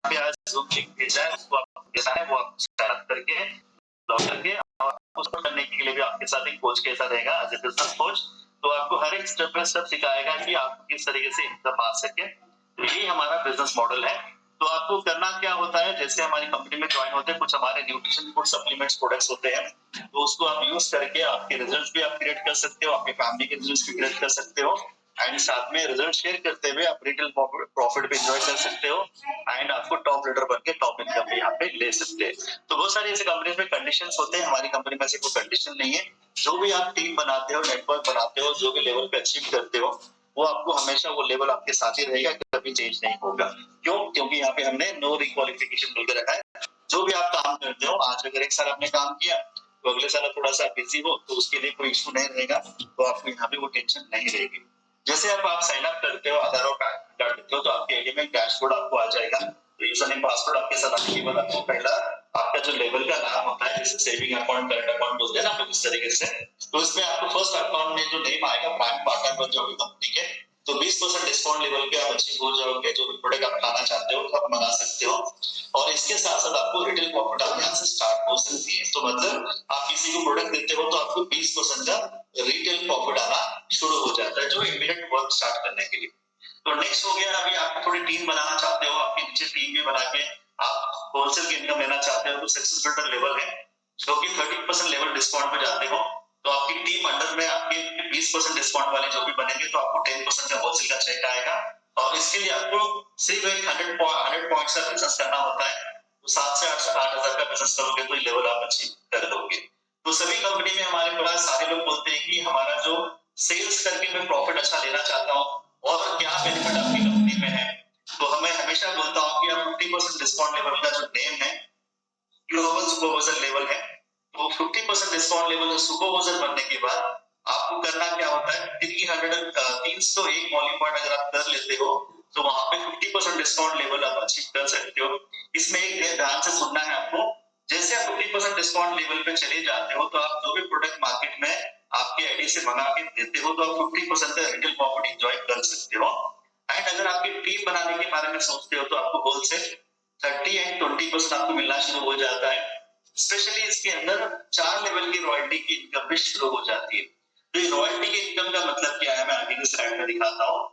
पे आज zoom link भेजा है, उसको आपको देना है, वो आप स्टार्ट करके लॉग करके उसको करने के लिए भी आपके साथ एक कोच कैसा रहेगा एज ए बिजनेस कोच। तो आपको हर एक स्टेप बाय स्टेप सिखाएगा कि आप किस तरीके से इनकम आ सके। तो यही हमारा बिजनेस मॉडल है। तो आपको करना क्या होता है, जैसे हमारी कंपनी में ज्वाइन होते हैं, कुछ हमारे न्यूट्रिशन फूड सप्लीमेंट्स प्रोडक्ट्स होते हैं, तो उसको आप यूज करके आपके रिजल्ट्स भी आप क्रिएट कर सकते हो, आपके फैमिली के रिजल्ट्स भी क्रिएट कर सकते हो एंड साथ में रिजल्ट शेयर करते हुए आप रिटेल प्रॉफिट भी एंजॉय कर सकते हो एंड आपको टॉप लीडर बन के टॉप इनकम भी यहाँ पे ले सकते हैं। तो बहुत सारी ऐसे कंपनीज में कंडीशंस होते हैं, हमारी कंपनी में ऐसे कोई कंडीशन नहीं है। जो भी आप टीम बनाते हो, नेटवर्क बनाते हो, जो भी लेवल पे अचीव करते हो, वो आपको हमेशा वो लेवल आपके साथ ही रहेगा, कभी चेंज नहीं होगा। क्यों? क्योंकि यहाँ पे हमने नो रिक्वालिफिकेशन बोल के रखा है। जो भी आप काम करते हो, आज अगर एक साल आपने काम किया तो अगले साल थोड़ा सा बिजी हो तो उसके लिए कोई इशू नहीं रहेगा, तो आपको यहाँ पे वो टेंशन नहीं रहेगी। जैसे अब आप साइन अप करते हो, आधार और पैन कार्ड देते हो, तो आपके आईडी में डैशबोर्ड आपको आ जाएगा। तो यूजर नेम पासवर्ड आपके साथ आने के बाद आपको पहला आपका जो लेवल का नाम होता है, जैसे सेविंग अकाउंट, करंट अकाउंट बोलते हैं ना आप इस तरीके से, तो इसमें आपको फर्स्ट अकाउंट में जो नेम आएगा, प्राइम पार्टनर बन जाओगे कंपनी के, तो 20% डिस्काउंट लेवल पे आप अचीव हो जाओगे। जो भी प्रोडक्ट आप खाना चाहते हो तो आप मंगा सकते हो और इसके साथ साथ आपको रिटेल प्रॉफिट आप यहाँ से स्टार्ट हो सकती है। तो मतलब आप किसी को प्रोडक्ट देते हो तो आपको 20% का रिटेल प्रॉफिट आना शुरू हो जाता है, जो इमीडिएट वर्क स्टार्ट करने के लिए। तो नेक्स्ट हो गया, अभी आप थोड़ी टीम बनाना चाहते हो, आपके नीचे टीम भी बना के आप होलसेल की इनकम लेना चाहते हो, तो सक्सेस बिल्डर लेवल है जो कि 30% लेवल डिस्काउंट पे जाते हो, तो आपकी टीम अंडर में आपके 20% डिस्काउंट वाले जो भी बनेंगे तो आपको 10% का होलसेल का चेक आएगा और इसके लिए आपको सिर्फ एक 100 पॉइंट्स का बिजनेस करना होता है। तो 7 से 8 हजार का बिजनेस करोगे तो ये लेवल आप अचीव कर दोगे। तो सभी कंपनी में हमारे पास सारे लोग बोलते हैं कि हमारा जो सेल्स करके मैं प्रॉफिट अच्छा लेना चाहता हूँ और क्या बेनिफिट आपकी कंपनी में है, तो मैं हमेशा बोलता हूँ कि आप 50% डिस्काउंट लेवल का जो नेम है ग्लोबल सुपरवाइजर लेवल है, तो 50% डिस्काउंट लेवल जो सुपरवाइजर बनने के बाद आपको करना क्या होता है, 301 वॉल्यूम पॉइंट अगर आप कर लेते हो तो वहां पे 50% डिस्काउंट लेवल आप अचीव कर सकते हो। इसमें एक ध्यान से सुनना है आपको, जैसे आप 50% डिस्काउंट लेवल पे चले जाते हो तो आप जो भी प्रोडक्ट मार्केट में आपके आईडी से मंगा के देते हो तो आप 50% का रिटेल प्रॉफिट एंजॉय कर सकते हो। एंड अगर आपकी टीम बनाने के बारे में सोचते हो तो आपको होलसेल 30 एंड 20% आपको मिलना शुरू हो जाता है। स्पेशली इसके अंदर 4 लेवल की रॉयल्टी की इनकम भी शुरू हो जाती है। तो ये रॉयल्टी की इनकम का मतलब क्या है, मैं आगे की स्लाइड में दिखाता हूँ।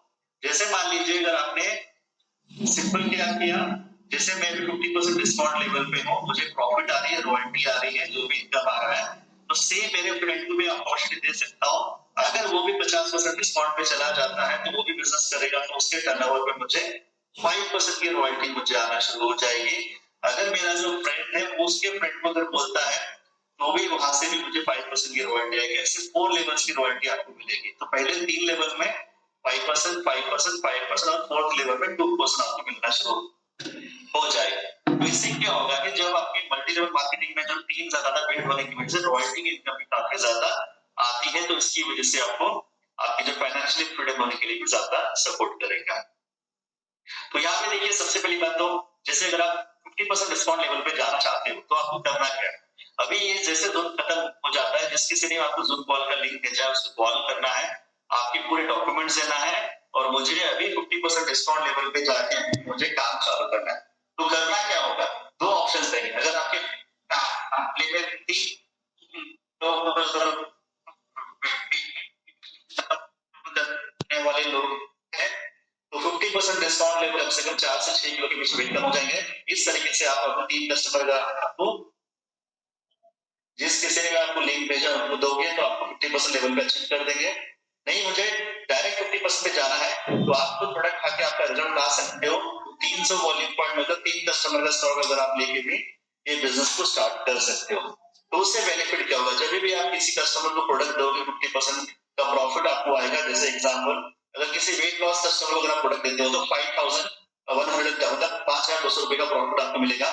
जैसे मान लीजिए अगर आपने सिंपल क्या किया, जैसे मैं भी 50% डिस्काउंट लेवल पे हूँ, मुझे प्रॉफिट आ रही है, रॉयल्टी आ रही है, जो भी इनकम आ रहा है, तो सेम मेरे फ्रेंड को भी अपॉर्चुनिटी दे सकता हूँ। अगर वो भी 50% डिस्काउंट पे चला जाता है तो वो भी बिजनेस करेगा, तो उसके टर्नओवर पे मुझे 5% की रॉयल्टी मुझे आना शुरू हो जाएगी। अगर मेरा जो फ्रेंड है वो उसके फ्रेंड को अगर बोलता है तो भी वहां से भी मुझे 5% की रॉयल्टी आएगी। ऐसे 4 लेवल्स की रॉयल्टी आपको मिलेगी। तो पहले 3 लेवल में 5%, 5%, 5% और फोर्थ लेवल में 2% आपको मिलना शुरू हो जाएगा। तो इससे क्या होगा कि जब आपकी मल्टी लेवल मार्केटिंग में जो टीम ज्यादा बिल्ड होने की वजह से रॉयल्टी की इनकम भी काफी ज्यादा आती है, तो इसकी वजह से आपको आपकी जो फाइनेंशियली फ्रीडम होने के लिए भी ज्यादा सपोर्ट करेगा। तो यहाँ पे देखिए सबसे पहली बात, तो जैसे अगर आप 50% डिस्काउंट लेवल पे जाना चाहते हो तो आपको करना क्या है, अभी ये जैसे जूम खत्म हो जाता है, जिस किसी ने आपको जूम कॉल का लिंक भेजा है उसको कॉल करना है, आपके पूरे डॉक्यूमेंट्स देना है और मुझे अभी 50% डिस्काउंट लेवल पे जाके मुझे काम चालू करना है। तो करना क्या होगा, 2 ऑप्शंस देंगे। अगर आपके वाले लोग हैं तो 50% डिस्काउंट लेवल कम से कम 4 से 6 किलो के बीच वेट कम हो जाएंगे। इस तरीके से आप अपने 3 कस्टमर का आपको जिस किसी ने आपको लिंक भेजा उनको दोगे तो आपको 50% लेवल पे अचीव कर देंगे। नहीं मुझे डायरेक्ट 50% पे जाना है तो आप खुद प्रोडक्ट खा के आपका रिजल्ट ला सकते हो। 300 वॉल्यूम पॉइंट मतलब 3 कस्टमर का स्टॉक अगर आप लेके भी ये बिजनेस को स्टार्ट कर सकते हो। तो उससे बेनिफिट क्या होगा, जब भी आप किसी कस्टमर को प्रोडक्ट दोगे 50% का प्रॉफिट आपको आएगा। जैसे एग्जांपल अगर किसी वेट लॉस कस्टमर को अगर आप प्रोडक्ट देते हो तो 5100 का मतलब 5200 रुपए का प्रॉफिट आपको मिलेगा।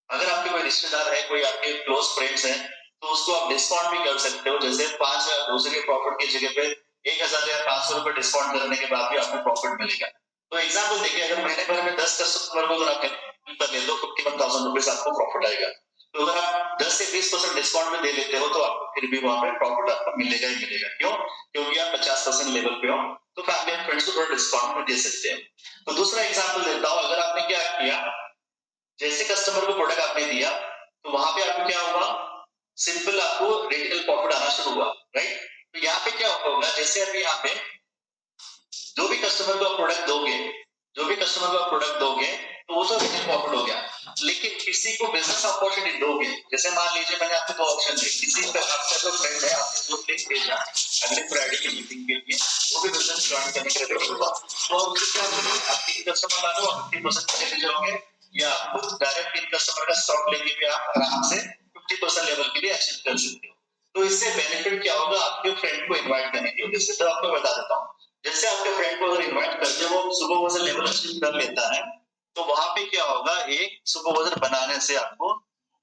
अगर आपके कोई रिश्तेदार है, कोई आपके क्लोज फ्रेंड्स हैं तो उसको आप डिस्काउंट भी कर सकते हो। जैसे 5200 के प्रॉफिट की जगह पे 1000 या 500 रुपए डिस्काउंट करने के बाद भी आपको प्रॉफिट मिलेगा। तो एग्जांपल देखिए, अगर महीने भर में 10 कस्टमर को अगर आप कर ले तो 51000 रुपए आपको प्रॉफिट आएगा। तो अगर आप 10 से 20% डिस्काउंट में दे लेते हो तो आपको फिर भी वहां पे प्रॉफिट आपको मिलेगा ही मिलेगा। क्यों? क्योंकि आप 50% लेवल पे हो तो फैमिली एंड फ्रेंड्स को थोड़ा डिस्काउंट में दे सकते हैं। तो दूसरा एग्जांपल देता हूं, अगर आपने क्या किया जैसे कस्टमर को प्रोडक्ट आपने दिया तो वहां पे आपको क्या होगा, सिंपल आपको रिटेल प्रॉफिट आना शुरू हुआ, राइट। तो यहाँ पे क्या होगा, जैसे अभी यहाँ पे जो भी कस्टमर को आप प्रोडक्ट दोगे, जो भी कस्टमर को आप प्रोडक्ट दोगे तो वो तो रिटेल प्रॉफिट हो गया। लेकिन किसी को बिजनेस अपॉर्चुनिटी दोगे, जैसे मान लीजिए मैंने आपको दो ऑप्शन दिए, किसी का आपका जो फ्रेंड है आपने जो लिंक भेजा अगले फ्राइडे की मीटिंग के लिए, वो भी बिजनेस ज्वाइन करने के लिए रेडी हुआ, तो आप उससे क्या करोगे, आप 3 कस्टमर ला लो, आप 50% लेके जाओगे, या आप डायरेक्ट 3 कस्टमर का स्टॉक लेके भी आप आराम से 50% लेवल के लिए अचीव कर सकते हो। तो इससे बेनिफिट क्या होगा आपके फ्रेंड को इनवाइट करने की वजह से, तो आपको बता देता हूँ। जैसे आपके फ्रेंड को अगर इनवाइट करते हो, वो सुपरवाइजर लेवल अचीव कर लेता है, तो वहां पे क्या होगा, एक सुपरवाइजर बनाने से आपको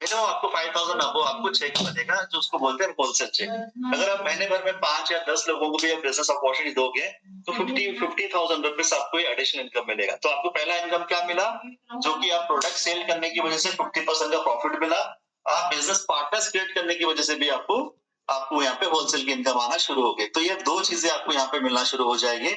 मिनिमम आपको 5000 अबो आपको चेक बनेगा, जो उसको बोलते हैं होलसेल चेक। अगर आप महीने भर में 5 या 10 लोगों को भी बिजनेस अपॉर्चुनिटी दोगे तो 50,000 रुपीज आपको एडिशनल इनकम मिलेगा। तो आपको पहला इनकम क्या मिला, जो कि आप प्रोडक्ट सेल करने की वजह से 50% का प्रॉफिट मिला। आप बिजनेस पार्टनर्स क्रिएट करने की वजह से भी आपको आपको यहाँ पे होलसेल की इनकम आना शुरू हो गई। तो ये दो चीजें आपको यहाँ पे मिलना शुरू हो जाएगी,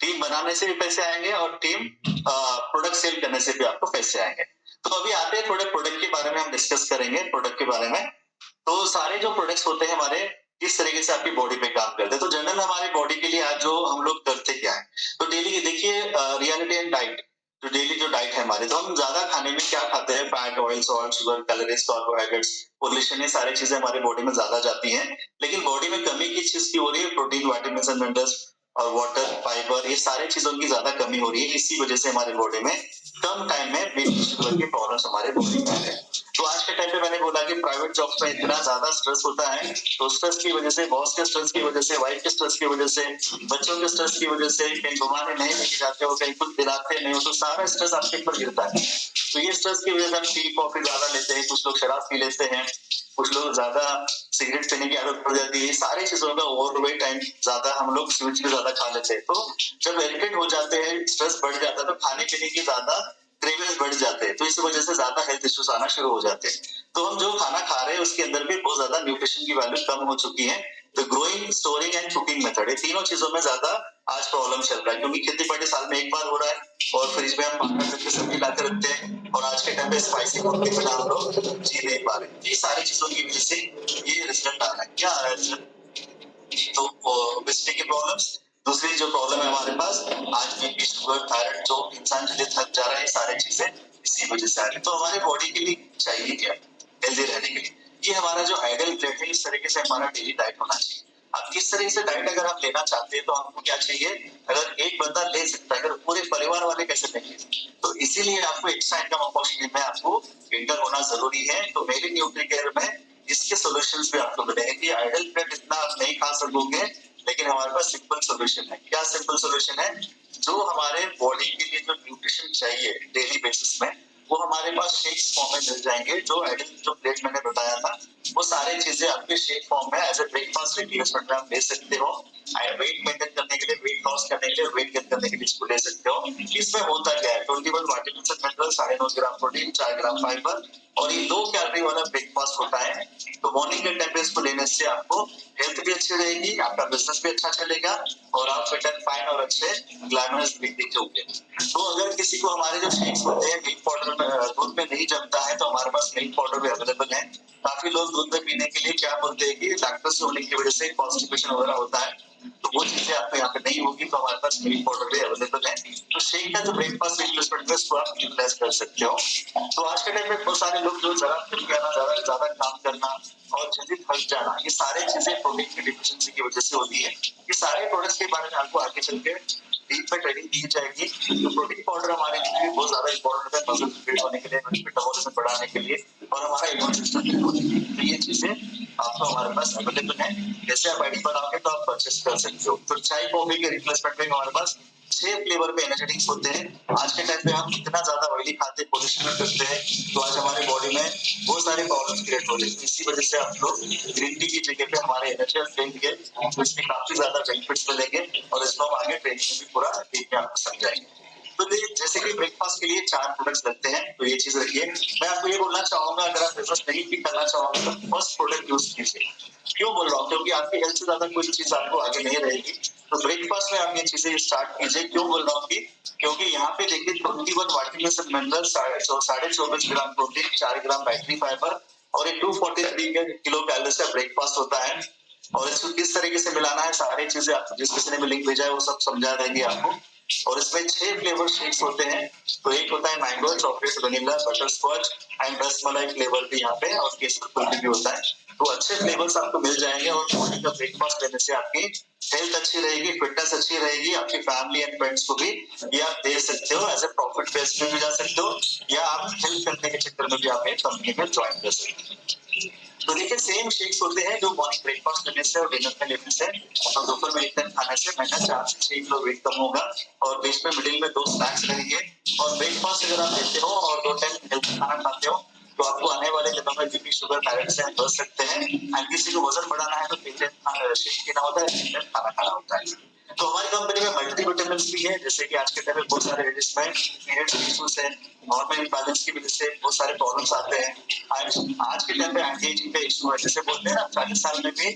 टीम बनाने से भी पैसे आएंगे और टीम प्रोडक्ट सेल करने से भी आपको पैसे आएंगे। तो अभी आते हैं थोड़े प्रोडक्ट के बारे में, हम डिस्कस करेंगे प्रोडक्ट के बारे में। तो सारे जो प्रोडक्ट्स होते हैं हमारे, किस तरीके से आपकी बॉडी पे काम करते हैं। तो जनरल हमारे बॉडी के लिए आज जो हम लोग करते क्या है, तो डेली देखिए रियलिटी एंड डाइट, जो डेली जो डाइट है हमारे, तो हम ज्यादा खाने में क्या खाते हैं, fat, oil, salt, sugar, calories, carbohydrates, pollution, ये सारी चीजें हमारी बॉडी में ज्यादा जाती हैं। लेकिन बॉडी में कमी किस चीज की हो रही है, प्रोटीन, विटामिन एंड मिनरल्स और वाटर, फाइबर, ये सारी चीजों की ज्यादा कमी हो रही है। इसी वजह से हमारी बॉडी में कम टाइम में बीपी, शुगर की प्रॉब्लम्स हमारे बॉडी में है। तो आज के टाइम पे मैंने बोला कि प्राइवेट जॉब्स में इतना ज्यादा स्ट्रेस होता है, तो स्ट्रेस की वजह से, बॉस के स्ट्रेस की वजह से, वाइफ के स्ट्रेस की वजह से, बच्चों के स्ट्रेस की वजह से, कहीं घुमाने नहीं लेके जाते हो, कहीं कुछ दिलाते नहीं हो, तो सारा स्ट्रेस आपके ऊपर गिरता है। तो ये स्ट्रेस की वजह से हम टी कॉफी ज्यादा लेते हैं, कुछ लोग शराब पी लेते हैं, कुछ लोग ज्यादा सिगरेट पीने की आदत पड़ जाती है। सारी चीजों का ओवरवेट एंड ज्यादा हम लोग स्वीट्स भी ज्यादा खा लेते हैं। तो जब इरिटेट हो जाते हैं, स्ट्रेस बढ़ जाता है, तो खाने पीने की ज्यादा क्रेविंग्स बढ़ जाते हैं, तो इस वजह से ज्यादा हेल्थ इश्यूज आना शुरू हो जाते हैं। तो हम जो खाना खा रहे हैं उसके अंदर भी बहुत ज्यादा न्यूट्रिशन की वैल्यू कम हो चुकी है। तो growing, storing and cooking method, ये तीनों चीजों में ज्यादा आज प्रॉब्लम चल रहा है, क्योंकि खेती बाड़ी साल में एक बार हो रहा है और फ्रिज में हम पाउडर करके सब्जी लाकर रखते हैं, और आज के टाइम पे स्पाइसी फूड के बिना हम लोग जी नहीं पा रहे। ये सारी चीजों की वजह से ये रिजल्ट आ रहा है। क्या आ रहा है रिजल्ट, तो ओबेसिटी की प्रॉब्लम्स। दूसरी जो प्रॉब्लम है हमारे पास आज बीपी, शुगर, थायराइड, जो इंसान जल्दी थक जा रहा है, सारी चीजें इसी वजह से आ रही है। तो हमारे बॉडी के लिए चाहिए क्या, हेल्दी रहने के लिए, ये हमारा जो आइडियल प्लेट है, इस तरीके से हमारा डेली डाइट होना चाहिए। अब किस तरीके से डाइट अगर आप लेना चाहते हैं तो आपको क्या चाहिए, अगर एक बंदा ले सकता है, अगर पूरे परिवार वाले कैसे लेंगे, तो इसीलिए आपको एक्स्ट्रा इनकम अपॉर्चुनिटी में आपको एंटर होना जरूरी है। तो मेरी न्यूट्री केयर में इसके सॉल्यूशंस भी आपको मिलेंगे कि आइडल प्लेट इतना आप नहीं खा सकोगे, लेकिन हमारे पास सिंपल सॉल्यूशन है। क्या सिंपल सॉल्यूशन है, जो हमारे बॉडी के लिए जो न्यूट्रिशन चाहिए डेली बेसिस में, वो हमारे पास शेक्स फॉर्म में मिल जाएंगे। जो आइडल जो प्लेट मैंने बताया था, वो सारी चीजें आपके शेक फॉर्म में एज ए ब्रेकफास्ट रिप्लेसमेंट में आप ले सकते हो। वेट मेंटेन करने के लिए, वेट लॉस करने के लिए, वेट गेन करने के लिए इसको ले सकते हो। इसमें होता क्या है, 21 vitamin and minerals, 9.5 gram protein, 4 gram fibre, और ये लो कैलोरी वाला ब्रेकफास्ट होता है। तो मॉर्निंग के टाइम पे इसको लेने से आपको हेल्थ भी अच्छी रहेगी, आपका बिजनेस भी अच्छा चलेगा, और आप फिट एंड फाइन और अच्छे ग्लैमरस भी दिखोगे। तो अगर किसी को हमारे जो शेक्स होते हैं मिल्क पाउडर में, दूध में नहीं जमता है, तो हमारे पास मिल्क पाउडर भी अवेलेबल है। काफी लोग दूध में पीने के लिए क्या बोलते हैं कि लैक्टोज होने की वजह से कॉन्स्टिपेशन वगैरह होता है, तो वो चीजें आपको यहाँ पे नहीं होगी, तो हमारे पास मिल्क पाउडर भी अवेलेबल है। तो शेक का जो ब्रेकफास्ट रिप्लेसमेंट है, उसको आप यूटिलाइज कर सकते हो। तो आज के टाइम में बहुत सारे लोग जो ज्यादा थक जाना, ज्यादा काम करना और जल्दी थक जाना, ये सारी चीजें प्रोटीन की डिफिशिएंसी की वजह से होती है। ये सारे प्रोडक्ट्स के बारे में आपको आगे चल के डीप में ट्रेनिंग दी जाएगी। तो प्रोटीन पाउडर हमारे लिए बहुत ज्यादा इंपॉर्टेंट है, मसल बिल्ड होने के लिए, मेटाबॉलिज्म बढ़ाने के लिए, और हमारा इम्यून सिस्टम बिल्ड होने के लिए। तो ये चीजें आपको हमारे पास अवेलेबल है। जैसे आप आईडी बनाओगे तो आप परचेस कर सकते हो। तो चाय कॉफी के रिप्लेसमेंट में हमारे पास 6 फ्लेवर पे एनर्जेटिक्स होते हैं। आज के टाइम पे हम इतना ज्यादा ऑयली खाते हैं, पोल्यूशन करते हैं, तो आज हमारे बॉडी में बहुत सारे प्रॉब्लम्स क्रिएट हो रहे हैं। इसी वजह से आप लोग ग्रीन टी की जगह पे हमारे एनर्जी ड्रिंक है, तो इसमें काफी ज्यादा बेनिफिट्स मिलेंगे, और इसको हम आगे ट्रेनिंग में भी पूरा डीप में आपको समझाएंगे। तो जैसे कि ब्रेकफास्ट के लिए 4 प्रोडक्ट्स लगते हैं, तो ये चीज रखिए। मैं आपको ये बोलना चाहूंगा, अगर आप बिजनेस नहीं भी करना चाहोगे तो फर्स्ट प्रोडक्ट यूज कीजिए। क्यों बोल रहा हूँ, क्योंकि आपकी हेल्थ से ज्यादा कोई चीज आपको आगे नहीं रहेगी। तो ब्रेकफास्ट में आप ये चीजें स्टार्ट कीजिए। क्यों बोल रहा हूँ कि क्योंकि यहाँ पे देखिए 21 vitamins and minerals, 24.5 gram protein, 4 gram dietary fibre और ये 243 किलो कैलोरीज का ब्रेकफास्ट होता है। और इसको किस तरीके से मिलाना है, सारी चीजें आप जिस किसी ने भी लिंक भेजा है वो सब समझा देंगे आपको। और इसमें 6 फ्लेवर शेक्स होते हैं। तो एक होता है mango, chocolate, vanilla, butterscotch and rasmalai flavour भी यहाँ पे, और केसर कुल्फी भी होता है। तो अच्छे फ्लेवर्स आपको मिल जाएंगे और मॉर्निंग का ब्रेकफास्ट लेने से आपकी हेल्थ अच्छी रहेगी, फिटनेस अच्छी रहेगी, आपकी फैमिली एंड फ्रेंड्स को भी ये आप दे सकते हो। एज ए प्रॉफिट बेस में भी जा सकते हो या आप हेल्प करने के चक्कर में भी आप एक कंपनी में ज्वाइन कर सकते हो। तो देखिए सेम शेक्स होते हैं जो मॉर्निंग ब्रेकफास्ट करने से और डिनर में लेने से और दोपहर में एक टाइम खाने से मेरा 4 से 6 किलो वेट कम होगा। और बीच में मिडिल में 2 स्नैक्स रहेंगे। और ब्रेकफास्ट अगर आप लेते हो और 2 टाइम हेल्थी खाना खाते हो तो आपको आने वाले दिनों में बीपी, शुगर, थायराइड से बच सकते हैं। एंड किसी को वजन बढ़ाना है तो 3 टाइम शेक पीना होता है, 3 टाइम खाना खाना होता है। तो हमारी कंपनी में मल्टीविटामिन भी है, जैसे कि आज के टाइम में बहुत सारे लेडीज में पीरियड्स इश्यूज है, हार्मोन इंबैलेंस की वजह से बहुत सारे प्रॉब्लम्स आते हैं। आज के टाइम पे एंटी एजिंग का इशू है, जैसे बोलते हैं ना 40 साल में भी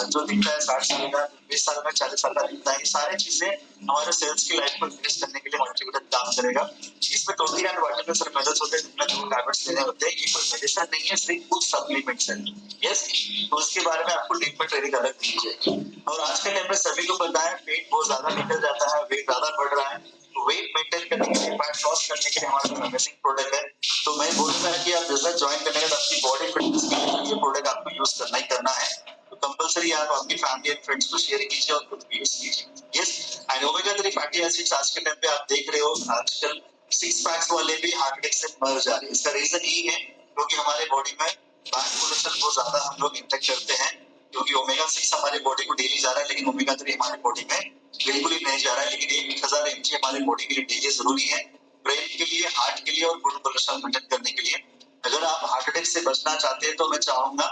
जो दिखता है 60 साल का, 20 साल में 40 साल का दिखता है। ये सारी चीजें हमारे सेल्स की लाइफ को इंक्रीज करने के लिए मल्टीविटामिन काम करेगा। इसमें प्रोटीन एंड विटामिन्स और मिनरल्स होते हैं, जिनमें 2 टैबलेट्स लेने होते हैं। ये कोई मेडिसिन नहीं है, सिर्फ फूड सप्लीमेंट्स है। यस, तो उसके बारे में आपको डीप में ट्रेनिंग अलग दी जाएगी। और आज के टाइम में सभी को पता है पेट बहुत ज्यादा निकल जाता है, वेट ज्यादा बढ़ रहा है। तो वेट मेंटेन करने के लिए, फैट लॉस करने के लिए हमारा अमेजिंग प्रोडक्ट है। तो मैं बोलूंगा कि आप बिजनेस ज्वाइन करने के बाद अपनी बॉडी फिटनेस के लिए ये प्रोडक्ट आपको यूज करना ही करना है। तो कंपलसरी आप आपकी फैमिली एंड फ्रेंड्स को शेयर कीजिए और खुद भी यूज कीजिए। Yes, and omega 3 fatty acids आज के टाइम पे आप देख रहे हो, आजकल 6 पैक्स वाले भी हार्ट अटैक से मर जा रहे हैं। इसका रीजन यही है क्योंकि हमारे बॉडी में बैड कोलेस्ट्रॉल बहुत ज्यादा हम लोग इंटेक करते हैं। क्योंकि ओमेगा 6 हमारे बॉडी को डेली जा रहा है, लेकिन ओमेगा 3 हमारे बॉडी में बिल्कुल ही नहीं जा रहा है। लेकिन 1000 mg हमारे बॉडी के लिए डेली जरूरी है, ब्रेन के लिए, हार्ट के लिए और गुड कोलेस्ट्रॉल मेंटेन करने के लिए। अगर आप हार्ट अटैक से बचना चाहते हैं तो मैं चाहूंगा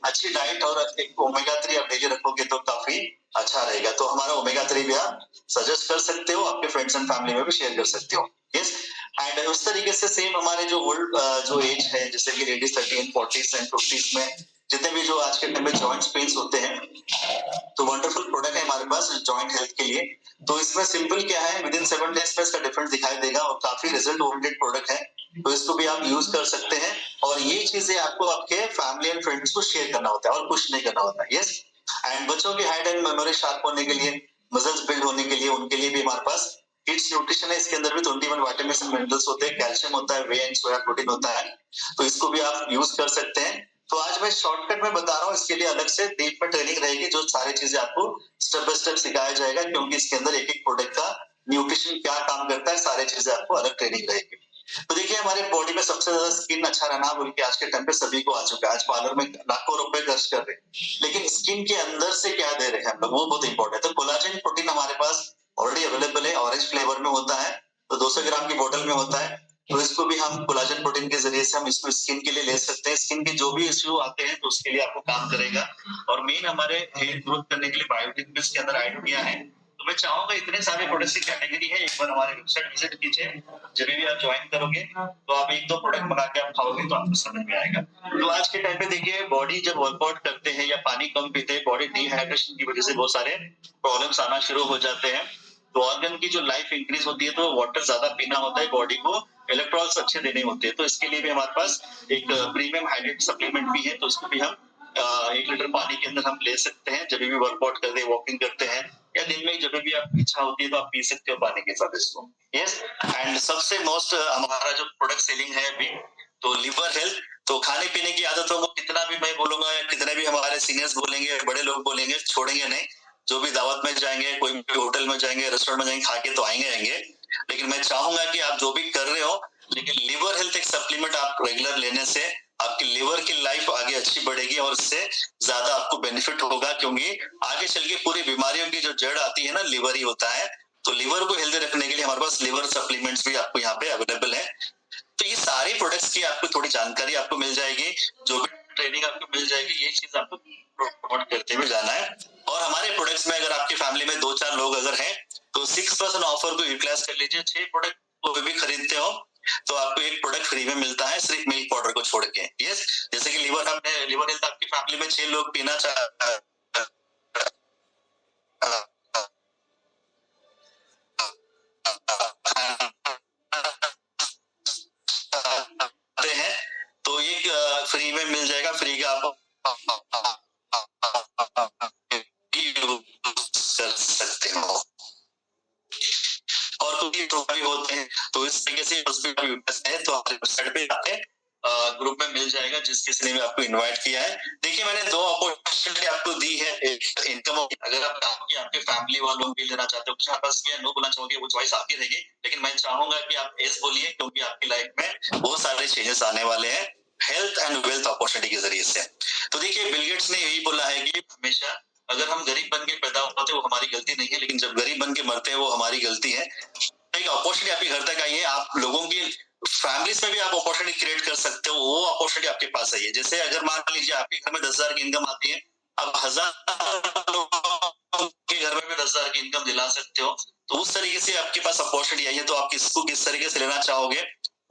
अच्छी डाइट और एक ओमेगा 3 आप डेली रखोगे तो काफी अच्छा रहेगा। तो हमारा ओमेगा 3 भी आप सजेस्ट कर सकते हो, आपके फ्रेंड्स एंड फैमिली में भी शेयर कर सकते हो। यस, एंड उस तरीके से सेम हमारे जो ओल्ड जो एज है, जैसे कि लेडीज 30, 40s एंड 50s में जितने भी जो आज के टाइम में जॉइंट्स पेन्स होते हैं, तो वंडरफुल प्रोडक्ट है हमारे पास जॉइंट हेल्थ के लिए। तो इसमें सिंपल क्या है, विद इन 7 डेज में इसका डिफरेंस दिखाई देगा और काफी रिजल्ट ओरिएंटेड प्रोडक्ट है। तो इसको भी आप यूज कर सकते हैं और ये चीजें आपको आपके फैमिली एंड फ्रेंड्स को शेयर करना होता है और कुछ नहीं करना होता है। यस, एंड बच्चों की हाइट एंड मेमोरी शार्प होने के लिए, मसल्स बिल्ड होने के लिए, उनके लिए भी हमारे पास किड्स न्यूट्रिशन है। इसके अंदर भी 21 विटामिन्स एंड मिनरल्स होते हैं, कैल्शियम होता है, वे एंड सोया प्रोटीन होता है। तो इसको भी आप यूज कर सकते हैं। तो आज मैं शॉर्टकट में बता रहा हूँ, इसके लिए अलग से डीप में ट्रेनिंग रहेगी, जो सारी चीजें आपको स्टेप बाय स्टेप सिखाया जाएगा, क्योंकि इसके अंदर एक एक प्रोडक्ट का न्यूट्रिशन क्या काम करता है, सारी चीजें आपको अलग ट्रेनिंग रहेगी। तो देखिए हमारे बॉडी में सबसे ज्यादा स्किन अच्छा रहना बोल के आज के टाइम पे सभी को आ चुका है। आज पार्लर में लाखों रुपए खर्च कर रहे हैं, लेकिन स्किन के अंदर से क्या दे रहे हैं हम लोग, वो बहुत इंपॉर्टेंट है। तो कोलाजन प्रोटीन हमारे पास ऑलरेडी अवेलेबल है, ऑरेंज फ्लेवर में होता है, तो 200 ग्राम की बोतल में होता है। तो इसको भी हम कोलाजन प्रोटीन के जरिए से हम इसको स्किन के लिए ले सकते हैं। स्किन के जो भी इश्यू आते हैं तो उसके लिए आपको काम करेगा। और मेन हमारे हेयर ग्रोथ करने के लिए बायोटिक भी इसके अंदर ऐड किया है। तो मैं चाहूंगा इतने सारे प्रोडक्ट्स की कैटेगरी है, एक बार हमारे वेबसाइट विजिट कीजिए। जब भी आप ज्वाइन करोगे तो आप 1-2 प्रोडक्ट मंगा के आप खाओगे तो आपको समझ में आएगा। तो आज के टाइम पे देखिए बॉडी जब वर्कआउट करते हैं या पानी कम पीते हैं, बॉडी डिहाइड्रेशन की वजह से बहुत सारे प्रॉब्लम्स आना शुरू हो जाते हैं। तो ऑर्गन की जो लाइफ इंक्रीज होती है तो वाटर ज्यादा पीना होता है, बॉडी को इलेक्ट्रॉल्स अच्छे देने होते हैं। तो इसके लिए भी हमारे पास एक प्रीमियम हाइड्रेट सप्लीमेंट भी है, तो उसको भी हम 1 लीटर पानी के अंदर हम ले सकते हैं। जब भी वर्कआउट करते हैं, वॉकिंग करते हैं या दिन में जब भी आपकी इच्छा होती है तो आप पी सकते हो पानी के साथ इसको। यस, एंड सबसे मोस्ट हमारा जो प्रोडक्ट सेलिंग है अभी, तो लिवर हेल्थ। तो खाने पीने की आदतों को कितना भी मैं बोलूंगा या कितने भी हमारे सीनियर्स बोलेंगे, बड़े लोग बोलेंगे, छोड़ेंगे नहीं। जो भी दावत में जाएंगे, कोई भी होटल में जाएंगे, रेस्टोरेंट में जाएंगे, खा के तो आएंगे। लेकिन मैं चाहूंगा कि आप जो भी कर रहे हो, लेकिन लिवर हेल्थ एक सप्लीमेंट आप रेगुलर लेने से आपकी लिवर की लाइफ आगे अच्छी बढ़ेगी और इससे ज्यादा आपको बेनिफिट होगा। क्योंकि आगे चल के पूरी बीमारियों की जो जड़ आती है ना, लिवर ही होता है। तो लिवर को हेल्दी रखने के लिए हमारे पास लिवर सप्लीमेंट्स भी आपको यहाँ पे अवेलेबल है। तो ये सारे प्रोडक्ट्स की आपको थोड़ी जानकारी आपको मिल जाएगी, जो भी ट्रेनिंग आपको मिल जाएगी, ये चीज आपको प्रमोट करते हुए जाना है। और हमारे प्रोडक्ट्स में अगर आपकी फैमिली में 2-4 लोग अगर हैं तो 6% ऑफर को यूटिलाइज कर लीजिए। 6 प्रोडक्ट कोई भी खरीदते हो तो आपको एक प्रोडक्ट फ्री में मिलता है, सिर्फ मिल्क पाउडर को छोड़ के। यस, जैसे कि लिवर हेल्थ आपकी फैमिली में 6 लोग पीना चाह हैं तो ये फ्री में मिल जाएगा, फ्री का आप कर सकते हो। और कुछ भी होते हैं तो इस तरीके से है तो आप वेबसाइट पे जाके ग्रुप में मिल जाएगा जिस किसी ने भी आपको इनवाइट किया है। देखिए मैंने 2 अपॉर्चुनिटी आपको दी है, एक इनकम, अगर आप आपके फैमिली वालों भी लेना चाहते हो, कुछ आप बस नो बोलना चाहोगे, वो चॉइस आपकी रहेगी, लेकिन मैं चाहूंगा कि आप एस बोलिए क्योंकि आपकी लाइफ में बहुत सारे चेंजेस आने वाले हैं हेल्थ एंड वेल्थ अपॉर्चुनिटी के जरिए से। तो देखिए बिल गेट्स ने यही बोला है कि हमेशा अगर हम गरीब बन के पैदा होते हैं वो हमारी गलती नहीं है, लेकिन जब गरीब बन के मरते हैं वो हमारी गलती है। एक अपॉर्चुनिटी आपके घर तक आई है, आप लोगों की फैमिलीज में भी आप अपॉर्चुनिटी क्रिएट कर सकते हो, वो अपॉर्चुनिटी आपके पास आई है। जैसे अगर मान लीजिए आपके घर में 10,000 की इनकम आती है, आप 1,000 लोगों के घर में भी 10,000 की इनकम दिला सकते हो, तो उस तरीके से आपके पास अपॉर्चुनिटी आई है, तो आप किसको किस तरीके से लेना चाहोगे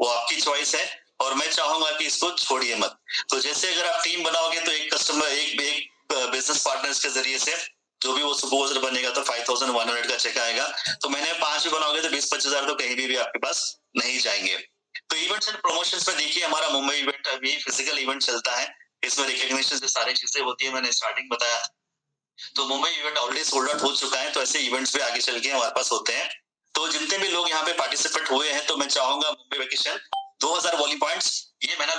वो आपकी चॉइस है, और मैं चाहूंगा कि इसको छोड़िए मत। तो जैसे अगर आप टीम बनाओगे तो एक कस्टमर एक बिजनेस पार्टनर्स के जरिए से जो भी वो सुपरवाइजर बनेगा तो 5,100 का चेक आएगा, तो महीने में 5 भी बनाओगे तो 20-25 हजार तो कहीं भी आपके पास नहीं जाएंगे। तो इवेंट्स एंड प्रमोशंस में देखिए हमारा मुंबई इवेंट अभी फिजिकल इवेंट चलता है, इसमें रिकॉग्निशन से सारी चीजें होती है, मैंने स्टार्टिंग बताया। तो Mumbai event already sold out हो चुका है, तो ऐसे इवेंट्स भी आगे चल के हमारे पास होते हैं। तो जितने भी लोग यहाँ पे पार्टिसिपेट हुए हैं तो मैं चाहूंगा मुंबई वेकेशन 2,000 वॉली पॉइंट्स, ये महीना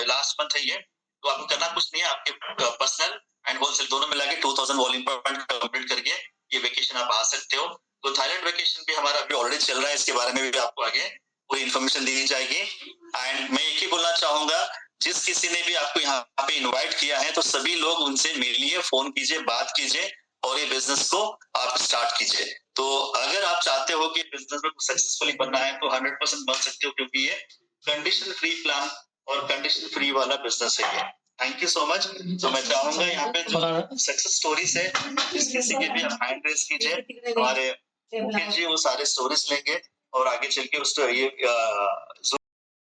लास्ट मंथ है ये, तो आपको करना कुछ नहीं है, आपके पर्सनल एंड होलसेल दोनों मिला के 2,000 वॉल्यूम पॉइंट कंप्लीट करके ये वेकेशन आप आ सकते हो। तो थाईलैंड वेकेशन भी हमारा अभी ऑलरेडी चल रहा है, इसके बारे में भी आपको आगे पूरी इन्फॉर्मेशन दी जाएगी। एंड मैं एक ही बोलना चाहूंगा, जिस किसी ने भी आपको यहाँ पे इनवाइट किया है तो सभी लोग उनसे मिलिए, फोन कीजिए, बात कीजिए और ये बिजनेस को आप स्टार्ट कीजिए। तो अगर आप चाहते हो कि बिजनेस में सक्सेसफुली बनना है तो 100% बन सकते हो, क्योंकि ये कंडीशन फ्री प्लान और कंडीशन फ्री वाला बिजनेस है ये। Thank you so much. तो मैं चाहूंगा यहाँ पे जो सक्सेस स्टोरीज है जिस किसी के भी आप हैंड रेस कीजिए, हमारे मुकेश जी वो सारे स्टोरीज लेंगे और आगे चल के उस ये